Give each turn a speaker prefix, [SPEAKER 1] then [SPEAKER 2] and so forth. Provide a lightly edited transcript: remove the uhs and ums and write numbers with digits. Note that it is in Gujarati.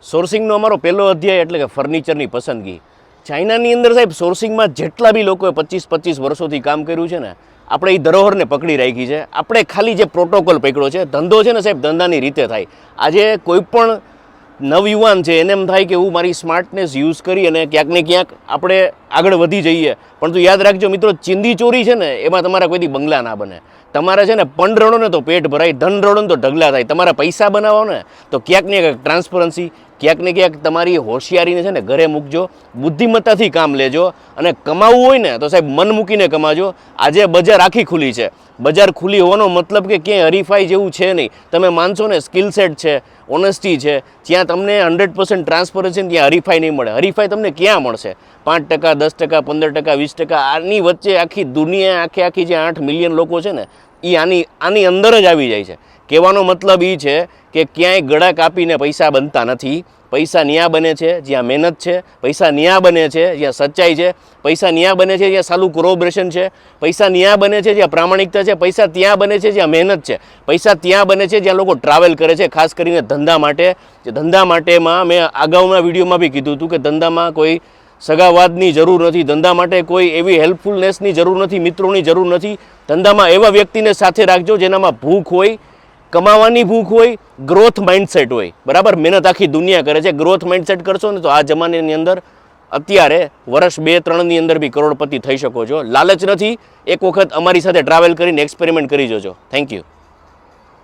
[SPEAKER 1] સોર્સિંગનો અમારો પહેલો અધ્યાય એટલે કે ફર્નિચરની પસંદગી. ચાઇનાની અંદર સાહેબ સોર્સિંગમાં જેટલા બી લોકોએ 25 વર્ષોથી કામ કર્યું છે ને, આપણે એ ધરોહરને પકડી રાખી છે. આપણે ખાલી જે પ્રોટોકોલ પકડ્યો છે, ધંધો છે ને સાહેબ ધંધાની રીતે થાય. આજે કોઈ પણ નવયુવાન છે એને એમ થાય કે હું મારી સ્માર્ટનેસ યુઝ કરી અને ક્યાંક ને ક્યાંક આપણે આગળ વધી જઈએ. પરંતુ યાદ રાખજો મિત્રો, ચીંદી ચોરી છે ને એમાં તમારા કોઈથી બંગલા ના બને. તમારે છે ને પંડ રડો ને તો પેટ ભરાય, ધન રડો ને તો ઢગલા થાય. તમારા પૈસા બનાવો ને તો ક્યાંક ને ક્યાંક ટ્રાન્સપરન્સી, ક્યાંક ને ક્યાંક તમારી હોશિયારીને છે ને ઘરે મૂકજો, બુદ્ધિમત્તાથી કામ લેજો. અને કમાવવું હોય ને તો સાહેબ મન મૂકીને કમાજો. આજે બજાર આખી ખુલ્લી છે. બજાર ખુલ્લી હોવાનો મતલબ કે ક્યાંય હરીફાઈ જેવું છે નહીં. તમે માનશો ને, સ્કિલ સેટ છે, ઓનેસ્ટી છે, જ્યાં તમને 100% ટ્રાન્સપરન્સી, ત્યાં હરીફાઈ નહીં મળે. હરીફાઈ તમને ક્યાં મળશે? 5%, 10%, 15%, 20%, આની વચ્ચે આખી દુનિયા, આખી જે 8 મિલિયન લોકો છે ને, એ આની અંદર જ આવી જાય છે. કહેવાનો મતલબ એ છે કે ક્યાંય ગળા કાપીને પૈસા બનતા નથી. પૈસા ન્યા બને છે જ્યાં મહેનત છે, પૈસા ન્યા બને છે જ્યાં સચ્ચાઈ છે, પૈસા ન્યા બને છે જ્યાં સારું કોરોબરેશન છે, પૈસા ન્યા બને છે જ્યાં પ્રામાણિકતા છે, પૈસા ત્યાં બને છે જ્યાં મહેનત છે, પૈસા ત્યાં બને છે જ્યાં લોકો ટ્રાવેલ કરે છે, ખાસ કરીને ધંધા માટે. ધંધા માટેમાં મેં અગાઉના વિડીયોમાં બી કીધું હતું કે ધંધામાં કોઈ સગાવાદની જરૂર નથી, ધંધા માટે કોઈ એવી હેલ્પફુલનેસની જરૂર નથી, મિત્રોની જરૂર નથી. ધંધામાં એવા વ્યક્તિને સાથે રાખજો જેનામાં ભૂખ હોય, કમાવાની ભૂખ હોય, ગ્રોથ માઇન્ડસેટ હોય. બરાબર, મહેનત આખી દુનિયા કરે છે. ગ્રોથ માઇન્ડસેટ કરશો ને તો આ જમાનાની અંદર અત્યારે વર્ષ 2-3ની અંદર બી કરોડપતિ થઈ શકો છો. લાલચ નથી. એક વખત અમારી સાથે ટ્રાવેલ કરીને એક્સપેરિમેન્ટ કરી જોજો. Thank you.